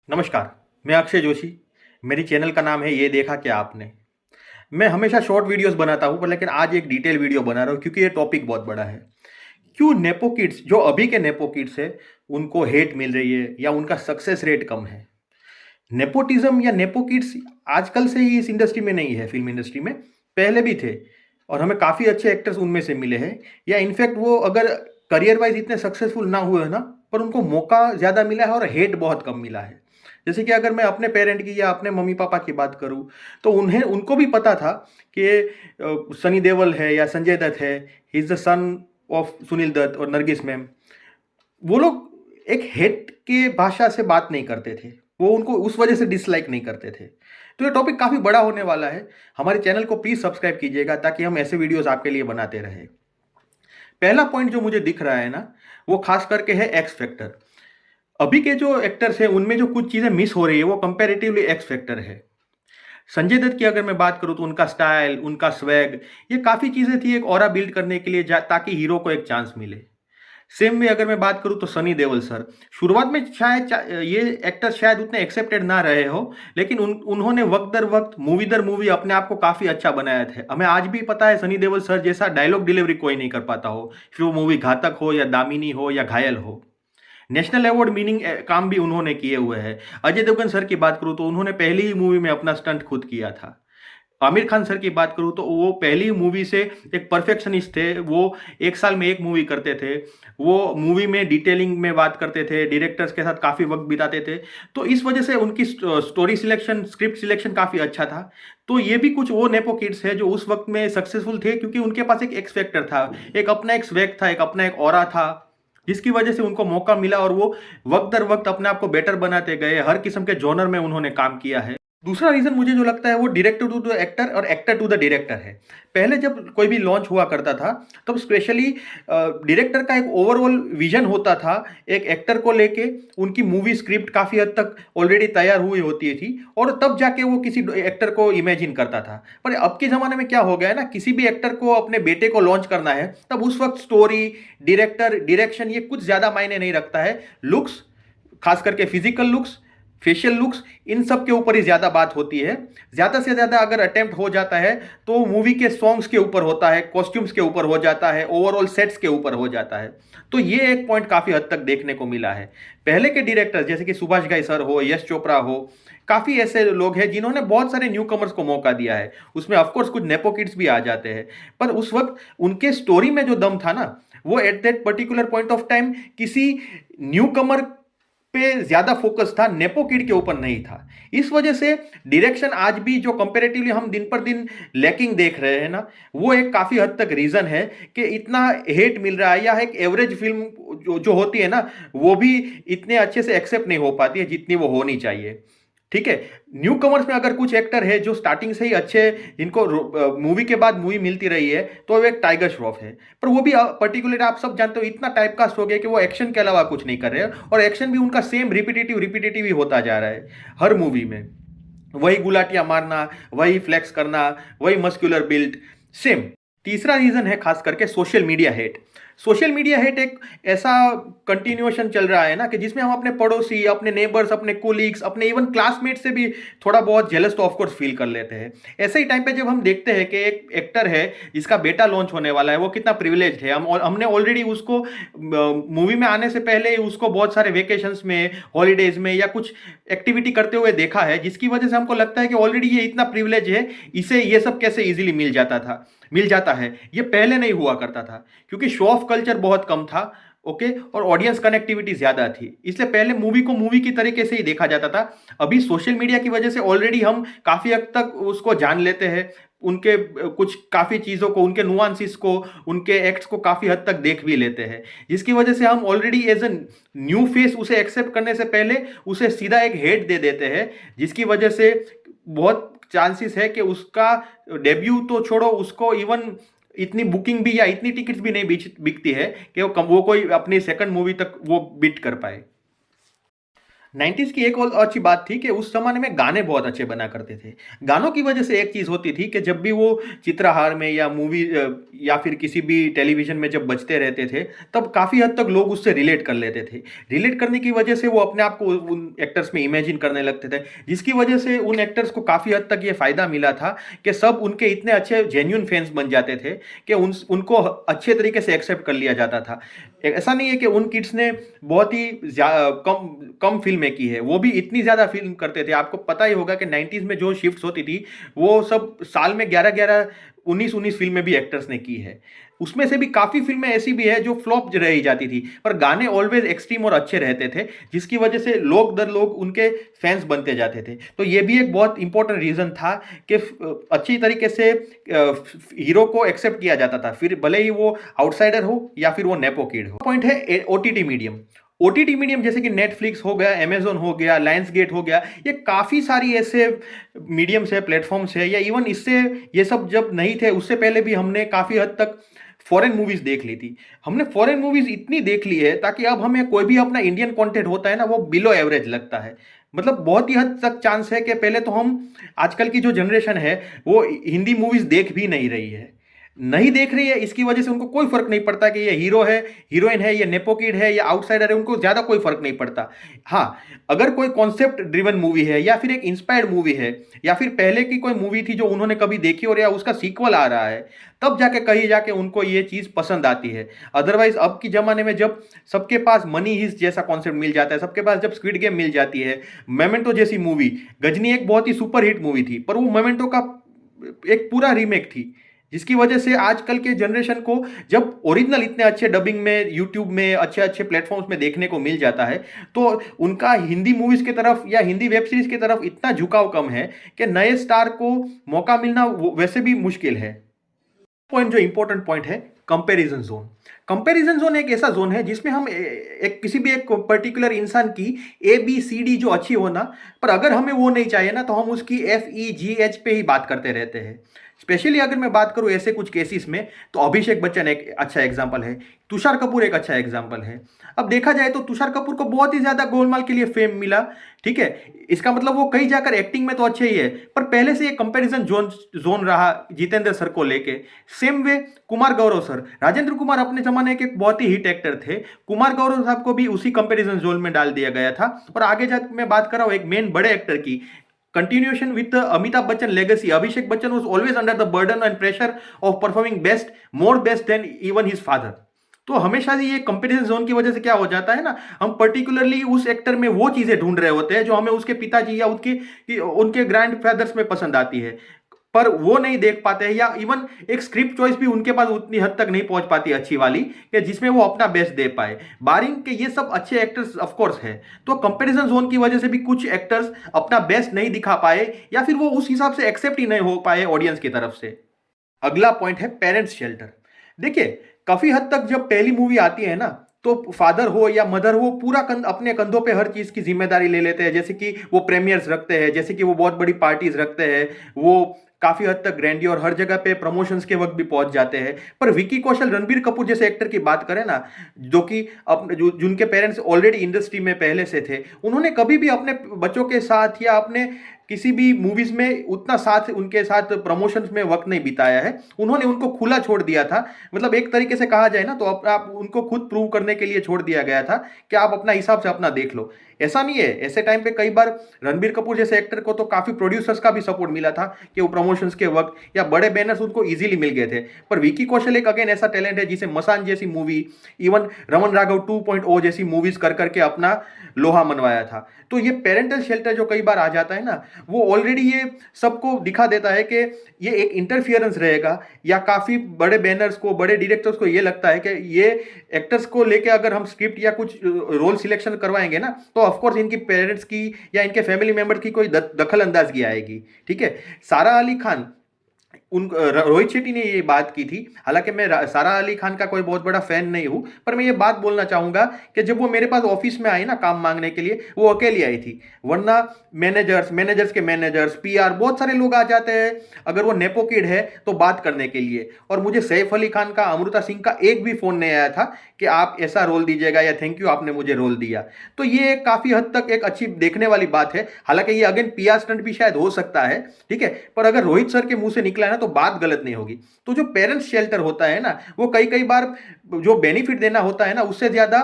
नमस्कार, मैं अक्षय जोशी। मेरी चैनल का नाम है ये देखा क्या आपने। मैं हमेशा शॉर्ट वीडियोस बनाता हूँ पर लेकिन आज एक डिटेल वीडियो बना रहा हूँ क्योंकि ये टॉपिक बहुत बड़ा है। क्यों नेपो किड्स जो अभी के नेपो किड्स है उनको हेट मिल रही है या उनका सक्सेस रेट कम है। नेपोटिज्म या नेपो किड्स आजकल से ही इस इंडस्ट्री में नहीं है, फिल्म इंडस्ट्री में पहले भी थे और हमें काफ़ी अच्छे एक्टर्स उनमें से मिले हैं। या इनफैक्ट वो अगर करियर वाइज इतने सक्सेसफुल ना हुए ना, पर उनको मौका ज़्यादा मिला है और हेट बहुत कम मिला है। जैसे कि अगर मैं अपने पेरेंट की या अपने मम्मी पापा की बात करूं तो उन्हें उनको भी पता था कि सनी देओल है या संजय दत्त है, he is the son of Sunil Dutt और नरगिस मैम। वो लोग एक हेट के भाषा से बात नहीं करते थे, वो उनको उस वजह से डिसलाइक नहीं करते थे। तो ये टॉपिक काफ़ी बड़ा होने वाला है। हमारे चैनल को प्लीज़ सब्सक्राइब कीजिएगा ताकि हम ऐसे वीडियोस आपके लिए बनाते रहें। पहला पॉइंट जो मुझे दिख रहा है ना, वो खास करके है एक्स फैक्टर। अभी के जो एक्टर्स हैं उनमें जो कुछ चीज़ें मिस हो रही है वो कंपैरेटिवली एक्स फैक्टर है। संजय दत्त की अगर मैं बात करूं तो उनका स्टाइल, उनका स्वैग, ये काफ़ी चीज़ें थी एक ऑरा बिल्ड करने के लिए ताकि हीरो को एक चांस मिले। सेम में अगर मैं बात करूं तो सनी देओल सर, शुरुआत में शायद ये एक्टर शायद उतने एक्सेप्टेड ना रहे हो, लेकिन उन्होंने वक्त दर वक्त मूवी दर मूवी अपने आप को काफ़ी अच्छा बनाया था। हमें आज भी पता है सनी देओल सर जैसा डायलॉग डिलीवरी कोई नहीं कर पाता हो, फिर वो मूवी घातक हो या दामिनी हो या घायल हो। नेशनल अवार्ड मीनिंग काम भी उन्होंने किए हुए हैं। अजय देवगन सर की बात करूँ तो उन्होंने पहली ही मूवी में अपना स्टंट खुद किया था। आमिर खान सर की बात करूँ तो वो पहली मूवी से एक परफेक्शनिस्ट थे। वो 1 साल में 1 मूवी करते थे। वो मूवी में डिटेलिंग में बात करते थे, डायरेक्टर्स के साथ काफ़ी वक़्त बिताते थे। तो इस वजह से उनकी स्टोरी सिलेक्शन, स्क्रिप्ट सिलेक्शन काफ़ी अच्छा था। तो ये भी कुछ वो नेपो किड्स है जो उस वक़्त में सक्सेसफुल थे क्योंकि उनके पास एक एक्स फैक्टर था, एक अपना एक स्वैग था, एक अपना एक ऑरा था, जिसकी वजह से उनको मौका मिला और वो वक़्त दर वक़्त अपने आप को बेटर बनाते गए। हर किस्म के जॉनर में उन्होंने काम किया है। दूसरा रीज़न मुझे जो लगता है वो डायरेक्टर टू द एक्टर और एक्टर टू द डायरेक्टर है। पहले जब कोई भी लॉन्च हुआ करता था तब स्पेशली डायरेक्टर का एक ओवरऑल विजन होता था एक एक्टर को लेके। उनकी मूवी स्क्रिप्ट काफ़ी हद तक ऑलरेडी तैयार हुई होती थी और तब जाके वो किसी एक्टर को इमेजिन करता था। पर अब के ज़माने में क्या हो गया है ना, किसी भी एक्टर को अपने बेटे को लॉन्च करना है तब उस वक्त स्टोरी, डायरेक्टर, डायरेक्शन ये कुछ ज़्यादा मायने नहीं रखता है। लुक्स, खास करके फिजिकल लुक्स, फेशियल लुक्स, इन सब के ऊपर ही ज़्यादा बात होती है। ज़्यादा से ज़्यादा अगर अटेम्प्ट हो जाता है तो मूवी के सॉन्ग्स के ऊपर होता है, कॉस्ट्यूम्स के ऊपर हो जाता है, ओवरऑल सेट्स के ऊपर हो जाता है। तो ये एक पॉइंट काफ़ी हद तक देखने को मिला है। पहले के डायरेक्टर जैसे कि सुभाष घाई सर हो, यश चोपड़ा हो, काफ़ी ऐसे लोग हैं जिन्होंने बहुत सारे न्यू कमर्स को मौका दिया है। उसमें ऑफकोर्स कुछ नेपो किड्स भी आ जाते हैं, पर उस वक्त उनके स्टोरी में जो दम था ना, वो at that particular point of time किसी न्यू कमर पे ज्यादा फोकस था, नेपो किड के ऊपर नहीं था। इस वजह से डायरेक्शन आज भी जो कंपैरेटिवली हम दिन पर दिन लैकिंग देख रहे हैं ना, वो एक काफी हद तक रीजन है कि इतना हेट मिल रहा है। या एक एवरेज फिल्म जो होती है ना, वो भी इतने अच्छे से एक्सेप्ट नहीं हो पाती है जितनी वो होनी चाहिए। ठीक है, न्यू कमर्स में अगर कुछ एक्टर है जो स्टार्टिंग से ही अच्छे, जिनको मूवी के बाद मूवी मिलती रही है, तो वो एक टाइगर श्रॉफ है। पर वो भी पर्टिकुलर आप सब जानते हो इतना टाइपकास्ट हो गया कि वो एक्शन के अलावा कुछ नहीं कर रहे हैं और एक्शन भी उनका सेम रिपीटेटिव रिपीटेटिव ही होता जा रहा है। हर मूवी में वही गुलाटियां मारना, वही फ्लेक्स करना, वही मस्कुलर बिल्ड, सेम। तीसरा रीजन है खास करके social media hate. Social media hate एक ऐसा कंटिन्यूएशन चल रहा है ना कि जिसमें हम अपने पड़ोसी, अपने नेबर्स, अपने कोलीग्स, अपने इवन क्लासमेट से भी थोड़ा बहुत जेलस तो ऑफकोर्स फील कर लेते हैं। ऐसे ही टाइम पे जब हम देखते हैं कि एक एक्टर है जिसका बेटा लॉन्च होने वाला है, वो कितना प्रिविलेज्ड है। हमने ऑलरेडी उसको मूवी में आने से पहले ही उसको बहुत सारे वेकेशंस में, हॉलीडेज में या कुछ एक्टिविटी करते हुए देखा है, जिसकी वजह से हमको लगता है कि ऑलरेडी ये इतना प्रिविलेज है, इसे ये सब कैसे इजीली मिल जाता है। ये पहले नहीं हुआ करता था क्योंकि शो ऑफ कल्चर बहुत कम था। ओके, और ऑडियंस कनेक्टिविटी ज्यादा थी, इसलिए पहले मूवी को मूवी की तरीके से ही देखा जाता था। अभी सोशल मीडिया की वजह से ऑलरेडी हम काफी हद तक उसको जान लेते हैं, उनके कुछ काफी चीजों को, उनके नुआंसिस को, उनके एक्ट्स को काफी हद तक देख भी लेते हैं, जिसकी वजह से हम already as a new face उसे एक्सेप्ट करने से पहले उसे सीधा एक हेट दे देते हैं, जिसकी वजह से बहुत चांसेस है कि उसका डेब्यू तो छोड़ो, उसको इवन इतनी बुकिंग भी या इतनी टिकट्स भी नहीं बिकती है कि वो कोई अपनी सेकंड मूवी तक वो बीट कर पाए। 90s की एक और अच्छी बात थी कि उस ज़माने में गाने बहुत अच्छे बना करते थे। गानों की वजह से एक चीज़ होती थी कि जब भी वो चित्रहार में या मूवी या फिर किसी भी टेलीविज़न में जब बजते रहते थे, तब काफ़ी हद तक लोग उससे रिलेट कर लेते थे। रिलेट करने की वजह से वो अपने आप को उन एक्टर्स में इमेजिन करने लगते थे, जिसकी वजह से उन एक्टर्स को काफ़ी हद तक ये फ़ायदा मिला था कि सब उनके इतने अच्छे जेन्युइन फैन्स बन जाते थे कि उनको अच्छे तरीके से एक्सेप्ट कर लिया जाता था। ऐसा नहीं है कि उन किड्स ने बहुत ही कम कम फिल्में की है, वो भी इतनी ज़्यादा फिल्म करते थे। आपको पता ही होगा कि 90s में जो शिफ्ट्स होती थी, वो सब साल में 11-11, 19-19 फिल्में भी एक्टर्स ने की है। उसमें से भी काफ़ी फिल्में ऐसी भी है जो फ्लॉप रही जाती थी, पर गाने ऑलवेज एक्सट्रीम और अच्छे रहते थे, जिसकी वजह से लोग दर लोग उनके फैंस बनते जाते थे। तो ये भी एक बहुत इंपॉर्टेंट रीज़न था कि अच्छी तरीके से हीरो को एक्सेप्ट किया जाता था, फिर भले ही वो आउटसाइडर हो या फिर वो नेपो किड हो। पॉइंट है ओटीटी मीडियम। ओटीटी मीडियम जैसे कि नेटफ्लिक्स हो गया, अमेजोन हो गया, लायंस गेट हो गया, ये काफ़ी सारी ऐसे मीडियम्स है, प्लेटफॉर्म्स है, या इवन इससे ये सब जब नहीं थे उससे पहले भी हमने काफ़ी हद तक फॉरेन मूवीज देख ली थी। हमने फॉरेन मूवीज इतनी देख ली है ताकि अब हमें कोई भी अपना इंडियन कंटेंट होता है ना, वो बिलो एवरेज लगता है। मतलब बहुत ही हद तक चांस है कि पहले तो हम, आजकल की जो जनरेशन है वो हिंदी मूवीज देख भी नहीं रही है, नहीं देख रही है। इसकी वजह से उनको कोई फर्क नहीं पड़ता कि ये हीरो है, हीरोइन है, ये नेपो किड है या आउटसाइडर है, उनको ज्यादा कोई फर्क नहीं पड़ता। हाँ, अगर कोई कॉन्सेप्ट ड्रिवन मूवी है या फिर एक इंस्पायर्ड मूवी है या फिर पहले की कोई मूवी थी जो उन्होंने कभी देखी और या उसका सीक्वल आ रहा है, तब जाके कहीं जाके उनको ये चीज पसंद आती है। अदरवाइज अब की जमाने में जब सबके पास मनी हिस्ट जैसा कॉन्सेप्ट मिल जाता है, सबके पास जब स्क्विड गेम मिल जाती है, मेमेंटो जैसी मूवी, गजनी एक बहुत ही सुपर हिट मूवी थी, पर वो मेमेंटो का एक पूरा रीमेक थी, जिसकी वजह से आजकल के जनरेशन को जब ओरिजिनल इतने अच्छे डबिंग में यूट्यूब में अच्छे अच्छे प्लेटफॉर्म्स में देखने को मिल जाता है, तो उनका हिंदी मूवीज की तरफ या हिंदी वेब सीरीज की तरफ इतना झुकाव कम है कि नए स्टार को मौका मिलना वैसे भी मुश्किल है। पॉइंट जो इंपॉर्टेंट पॉइंट है, कंपैरिजन जोन। कंपैरिजन जोन एक ऐसा जोन है जिसमें हम एक किसी भी एक पर्टिकुलर इंसान की ABCD जो अच्छी हो ना, पर अगर हमें वो नहीं चाहिए ना, तो हम उसकी FEGH पे ही बात करते रहते हैं। स्पेशली अगर मैं बात करूं ऐसे कुछ केसेस में, तो अभिषेक बच्चन एक अच्छा एग्जाम्पल है, तुषार कपूर एक अच्छा एग्जाम्पल है। अब देखा जाए तो तुषार कपूर को बहुत ही ज्यादा गोलमाल के लिए फेम मिला, ठीक है, इसका मतलब वो कहीं जाकर एक्टिंग में तो अच्छे ही है, पर पहले से ये कंपैरिजन जोन जोन रहा जितेंद्र सर को लेके। Same way Kumar Gaurav sir, Rajendra Kumar अपने जमाने के एक बहुत ही हिट एक्टर थे, कुमार गौरव साहब को भी उसी कंपैरिजन जोन में डाल दिया गया था। और आगे जाकर मैं बात कर रहा हूं एक मेन बड़े एक्टर की, continuation with the Amitabh Bachchan legacy. Abhishek Bachchan was always under the burden and pressure of performing best, more best than even his father. तो हमेशा से ये कंपैरिजन जोन की वजह से क्या हो जाता है ना, हम पर्टिकुलरली उस एक्टर में वो चीजें ढूंढ रहे होते हैं जो हमें उसके पिताजी या उनके ग्रैंड फादर्स में पसंद आती है, पर वो नहीं देख पाते हैं, या इवन एक स्क्रिप्ट चॉइस भी उनके पास उतनी हद तक नहीं पहुंच पाती अच्छी वाली कि जिसमें वो अपना बेस्ट दे पाए। बारिंग के ये सब अच्छे एक्टर्स ऑफ कोर्स है, तो कंपैरिजन जोन की वजह से भी कुछ एक्टर्स अपना बेस्ट नहीं दिखा पाए या फिर वो उस हिसाब से एक्सेप्ट ही नहीं हो पाए ऑडियंस की तरफ से। अगला पॉइंट है पेरेंट्स शेल्टर। देखिए, काफी हद तक जब पहली मूवी आती है ना, तो फादर हो या मदर हो पूरा अपने कंधों पे हर चीज की जिम्मेदारी ले लेते हैं, जैसे कि वो प्रीमियर्स रखते हैं, जैसे कि वो बहुत बड़ी पार्टीज रखते हैं, वो काफी हद तक ग्रैंडी और हर जगह पे प्रमोशंस के वक्त भी पहुंच जाते हैं। पर विकी कौशल, रणबीर कपूर जैसे एक्टर की बात करें ना, जो कि अपने जिनके पेरेंट्स ऑलरेडी इंडस्ट्री में पहले से थे, उन्होंने कभी भी अपने बच्चों के साथ या अपने किसी भी मूवीज में उतना साथ उनके साथ प्रमोशंस में वक्त नहीं बिताया है। उन्होंने उनको खुला छोड़ दिया था, मतलब एक तरीके से कहा जाए ना तो आप उनको खुद प्रूव करने के लिए छोड़ दिया गया था कि आप अपना हिसाब से अपना देख लो। ऐसा नहीं है, ऐसे टाइम पे कई बार रणबीर कपूर जैसे एक्टर को तो काफी प्रोड्यूसर्स का भी सपोर्ट मिला था कि वो प्रमोशंस के वक्त या बड़े बैनर्स उनको इजीली मिल गए थे। पर विकी कौशल एक अगेन ऐसा टैलेंट है जिसे मसान जैसी मूवी, इवन रमन राघव 2.0 जैसी मूवीज कर करके अपना लोहा मनवाया था। तो ये पेरेंटल शेल्टर जो कई बार आ जाता है ना, वो ऑलरेडी ये सबको दिखा देता है कि ये एक इंटरफियरेंस रहेगा, या काफी बड़े बैनर्स को, बड़े डायरेक्टर्स को ये लगता है कि ये एक्टर्स को लेके अगर हम स्क्रिप्ट या कुछ रोल सिलेक्शन करवाएंगे ना, तो ऑफकोर्स इनकी पेरेंट्स की या इनके फैमिली मेंबर्स की कोई दखल अंदाजगी आएगी। ठीक है, सारा अली खान, रोहित शेट्टी ने ये बात की थी, हालांकि मैं सारा अली खान का कोई बहुत बड़ा फैन नहीं हूं, पर मैं ये बात बोलना चाहूंगा कि जब वो मेरे पास ऑफिस में आई ना काम मांगने के लिए, वो अकेली आई थी, वरना मैनेजर्स के मैनेजर्स, PR बहुत सारे लोग आ जाते हैं अगर वो नेपो किड है तो बात करने के लिए। और मुझे सैफ अली खान का, अमृता सिंह का एक भी फोन नहीं आया था कि आप ऐसा रोल दीजिएगा या थैंक यू आपने मुझे रोल दिया। तो ये काफ़ी हद तक एक अच्छी देखने वाली बात है। हालांकि ये अगेन पीआर स्टंट भी शायद हो सकता है, ठीक है, पर अगर रोहित सर के मुंह से निकला है ना तो बात गलत नहीं होगी। तो जो पेरेंट्स शेल्टर होता है ना, वो कई कई बार जो बेनिफिट देना होता है ना, उससे ज़्यादा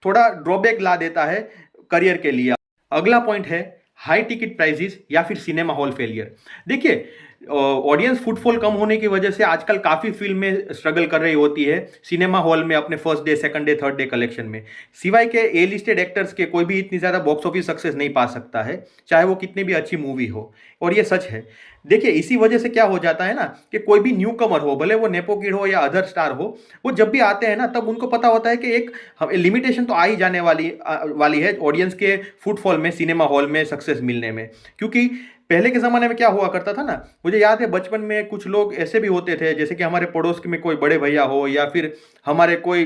थोड़ा ड्रॉबैक ला देता है करियर के लिए। अगला पॉइंट है हाई टिकट प्राइसेस या फिर सिनेमा हॉल फेलियर। देखिए, ऑडियंस फुटफॉल कम होने की वजह से आजकल काफ़ी फिल्में स्ट्रगल कर रही होती है सिनेमा हॉल में अपने first day, second day, third day collection में। सिवाय के ए लिस्टेड एक्टर्स के कोई भी इतनी ज़्यादा बॉक्स ऑफिस सक्सेस नहीं पा सकता है, चाहे वो कितनी भी अच्छी मूवी हो। और ये सच है। देखिए, इसी वजह से क्या हो जाता है ना कि कोई भी न्यू कमर हो, भले वो नेपो किड हो या अदर स्टार हो, वो जब भी आते हैं ना तब उनको पता होता है कि एक लिमिटेशन तो आ ही जाने वाली है ऑडियंस के फुटफॉल में, सिनेमा हॉल में सक्सेस मिलने में। क्योंकि पहले के ज़माने में क्या हुआ करता था ना, मुझे याद है बचपन में कुछ लोग ऐसे भी होते थे, जैसे कि हमारे पड़ोस में कोई बड़े भैया हो या फिर हमारे कोई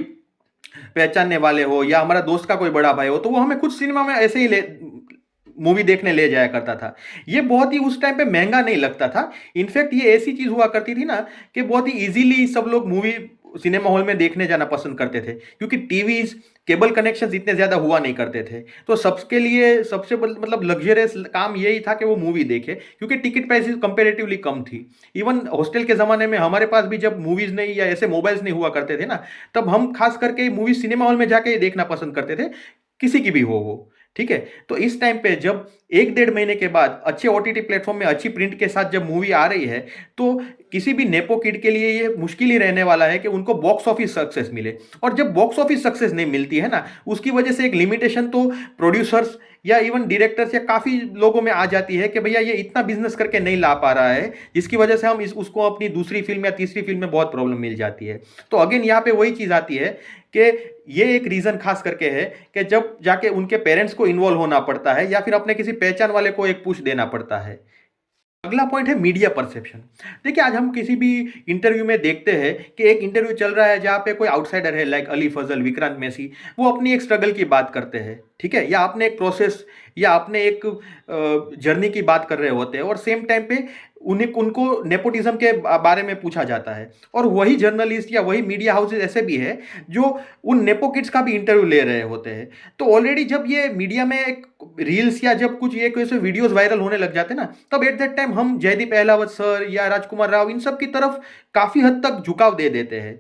पहचानने वाले हो या हमारा दोस्त का कोई बड़ा भाई हो, तो वो हमें कुछ सिनेमा में ऐसे ही ले मूवी देखने ले जाया करता था। ये बहुत ही उस टाइम पे महंगा नहीं लगता था। इनफैक्ट ये ऐसी चीज़ हुआ करती थी ना कि बहुत ही इजीली सब लोग मूवी सिनेमा हॉल में देखने जाना पसंद करते थे, क्योंकि टीवीज, केबल कनेक्शंस इतने ज़्यादा हुआ नहीं करते थे। तो सबके लिए सबसे मतलब लग्जरियस काम यही था कि वो मूवी देखे, क्योंकि टिकट प्राइसेस कंपेरेटिवली कम थी। इवन हॉस्टल के ज़माने में हमारे पास भी जब मूवीज़ नहीं या ऐसे मोबाइल्स नहीं हुआ करते थे ना, तब हम खास करके मूवी सिनेमा हॉल में जाके देखना पसंद करते थे, किसी की भी हो वो। ठीक है, तो इस टाइम पे जब 1-1.5 महीने के बाद अच्छे ओटीटी प्लेटफॉर्म में अच्छी प्रिंट के साथ जब मूवी आ रही है, तो किसी भी नेपो किड के लिए ये मुश्किल ही रहने वाला है कि उनको बॉक्स ऑफिस सक्सेस मिले। और जब बॉक्स ऑफिस सक्सेस नहीं मिलती है ना, उसकी वजह से एक लिमिटेशन तो प्रोड्यूसर्स या इवन डायरेक्टर्स या काफ़ी लोगों में आ जाती है कि भैया ये इतना बिजनेस करके नहीं ला पा रहा है, जिसकी वजह से हम उसको अपनी दूसरी फिल्म या तीसरी फिल्म में बहुत प्रॉब्लम मिल जाती है। तो अगेन यहाँ पे वही चीज़ आती है कि ये एक रीज़न खास करके है कि जब जाके उनके पेरेंट्स को इन्वॉल्व होना पड़ता है या फिर अपने किसी पहचान वाले को एक पुश देना पड़ता है। अगला पॉइंट है मीडिया परसेप्शन। देखिए, आज हम किसी भी इंटरव्यू में देखते हैं कि एक इंटरव्यू चल रहा है जहाँ पे कोई आउटसाइडर है, लाइक अली फजल, विक्रांत मैसी, वो अपनी एक स्ट्रगल की बात करते हैं, ठीक है, या अपने एक प्रोसेस या अपने एक जर्नी की बात कर रहे होते हैं, और सेम टाइम पे उनको नेपोटिज्म के बारे में पूछा जाता है। और वही जर्नलिस्ट या वही मीडिया हाउसेज ऐसे भी है जो उन नेपो किड्स का भी इंटरव्यू ले रहे होते हैं। तो ऑलरेडी जब ये मीडिया में एक रील्स या जब कुछ ये कोई वीडियोस वायरल होने लग जाते हैं ना, तब एट दैट टाइम हम जयदीप अहलावत सर या राजकुमार राव इन सब की तरफ काफ़ी हद तक झुकाव दे देते हैं।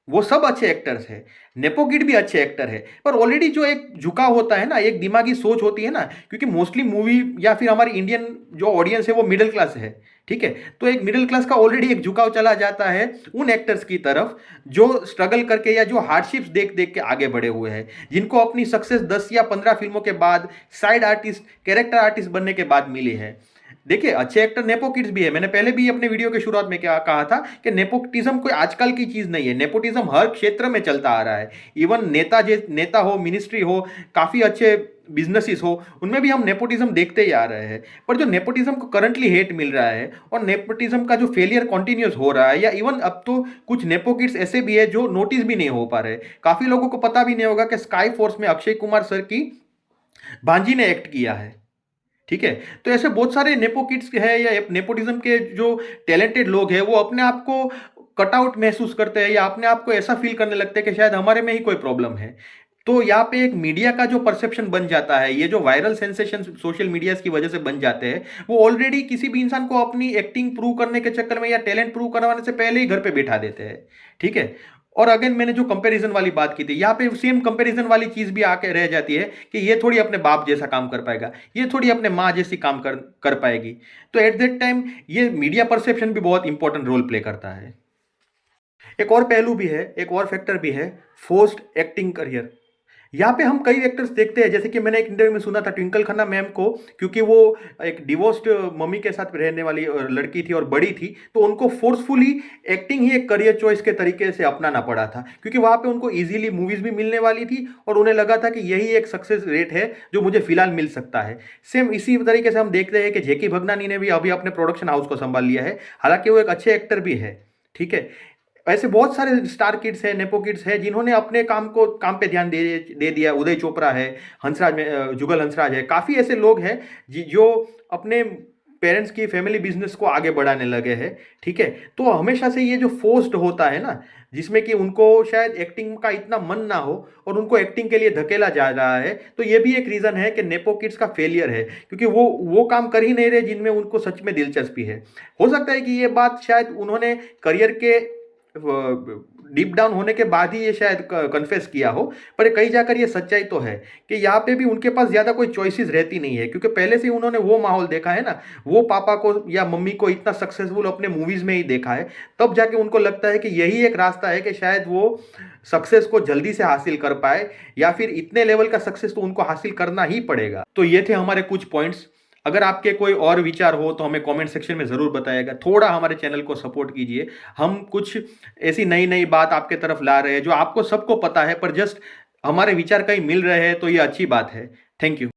वो सब अच्छे एक्टर्स हैं, नेपो किड भी अच्छे एक्टर है, पर ऑलरेडी जो एक झुकाव होता है ना, एक दिमागी सोच होती है ना, क्योंकि मोस्टली मूवी या फिर हमारी इंडियन जो ऑडियंस है वो मिडिल क्लास है, ठीक है, तो एक मिडिल क्लास का ऑलरेडी एक झुकाव चला जाता है उन एक्टर्स की तरफ जो स्ट्रगल करके या जो हार्डशिप्स देख देख के आगे बढ़े हुए हैं, जिनको अपनी सक्सेस 10 या 15 फिल्मों के बाद, साइड आर्टिस्ट, कैरेक्टर आर्टिस्ट बनने के बाद मिली है। देखिए, अच्छे एक्टर नेपो किड्स भी है। मैंने पहले भी अपने वीडियो के शुरुआत में क्या कहा था कि नेपोटिज्म कोई आजकल की चीज नहीं है, नेपोटिज्म हर क्षेत्र में चलता आ रहा है। इवन नेता हो, मिनिस्ट्री हो, काफी अच्छे बिजनेसेस हो, उनमें भी हम नेपोटिज्म देखते ही आ रहे हैं। पर जो नेपोटिज्म को करंटली हेट मिल रहा है और नेपोटिज्म का जो फेलियर कंटिन्यूस हो रहा है, या इवन अब तो कुछ नेपो किड्स ऐसे भी है जो नोटिस भी नहीं हो पा रहे। काफी लोगों को पता भी नहीं होगा कि स्काई फोर्स में अक्षय कुमार सर की भांजी ने एक्ट किया है, ठीक है। तो ऐसे बहुत सारे नेपो किड्स है या नेपोटिज्म के जो टैलेंटेड लोग हैं, वो अपने आप को कट आउट महसूस करते हैं या अपने आप को ऐसा फील करने लगते हैं कि शायद हमारे में ही कोई प्रॉब्लम है। तो यहाँ पे एक मीडिया का जो परसेप्शन बन जाता है, ये जो वायरल सेंसेशन सोशल मीडिया की वजह से बन जाते हैं, वो ऑलरेडी किसी भी इंसान को अपनी एक्टिंग प्रूव करने के चक्कर में या टैलेंट प्रूव करवाने से पहले ही घर पे बैठा देते हैं, ठीक है। और अगेन मैंने जो कंपैरिजन वाली बात की थी, यहाँ पे सेम कंपैरिजन वाली चीज भी आके रह जाती है कि ये थोड़ी अपने बाप जैसा काम कर पाएगा, ये थोड़ी अपने माँ जैसी काम कर पाएगी। तो एट दैट टाइम ये मीडिया परसेप्शन भी बहुत इंपॉर्टेंट रोल प्ले करता है। एक और पहलू भी है, एक और फैक्टर भी है, फोर्स्ड एक्टिंग करियर। यहाँ पे हम कई एक्टर्स देखते हैं, जैसे कि मैंने एक इंटरव्यू में सुना था ट्विंकल खन्ना मैम को, क्योंकि वो एक डिवोर्स्ड मम्मी के साथ रहने वाली लड़की थी और बड़ी थी, तो उनको फोर्सफुली एक्टिंग ही एक करियर चॉइस के तरीके से अपनाना पड़ा था, क्योंकि वहाँ पे उनको इजीली मूवीज भी मिलने वाली थी और उन्हें लगा था कि यही एक सक्सेस रेट है जो मुझे फिलहाल मिल सकता है। सेम इसी तरीके से हम देखते हैं कि जेकी भगनानी ने भी अभी अपने प्रोडक्शन हाउस को संभाल लिया है, हालांकि वो एक अच्छे एक्टर भी है, ठीक है। ऐसे बहुत सारे स्टार किड्स हैं, नेपो किड्स हैं, जिन्होंने अपने काम पे ध्यान दे दिया। उदय चोपड़ा है, हंसराज में जुगल हंसराज है, काफ़ी ऐसे लोग हैं जो अपने पेरेंट्स की फैमिली बिजनेस को आगे बढ़ाने लगे हैं, ठीक है। तो हमेशा से ये जो फोर्स्ड होता है ना, जिसमें कि उनको शायद एक्टिंग का इतना मन ना हो और उनको एक्टिंग के लिए धकेला जा रहा है, तो ये भी एक रीजन है कि नेपो किड्स का फेलियर है, क्योंकि वो काम कर ही नहीं रहे जिनमें उनको सच में दिलचस्पी है। हो सकता है कि ये बात शायद उन्होंने करियर के डीप डाउन होने के बाद ही ये शायद कन्फेस किया हो, पर कहीं जाकर ये सच्चाई तो है कि यहाँ पे भी उनके पास ज़्यादा कोई चॉइसेस रहती नहीं है, क्योंकि पहले से ही उन्होंने वो माहौल देखा है ना, वो पापा को या मम्मी को इतना सक्सेसफुल अपने मूवीज़ में ही देखा है, तब जाके उनको लगता है कि यही एक रास्ता है कि शायद वो सक्सेस को जल्दी से हासिल कर पाए, या फिर इतने लेवल का सक्सेस तो उनको हासिल करना ही पड़ेगा। तो ये थे हमारे कुछ पॉइंट्स। अगर आपके कोई और विचार हो तो हमें कमेंट सेक्शन में ज़रूर बताइएगा। थोड़ा हमारे चैनल को सपोर्ट कीजिए, हम कुछ ऐसी नई नई बात आपके तरफ ला रहे हैं जो आपको सबको पता है, पर जस्ट हमारे विचार कहीं मिल रहे हैं, तो ये अच्छी बात है। Thank you.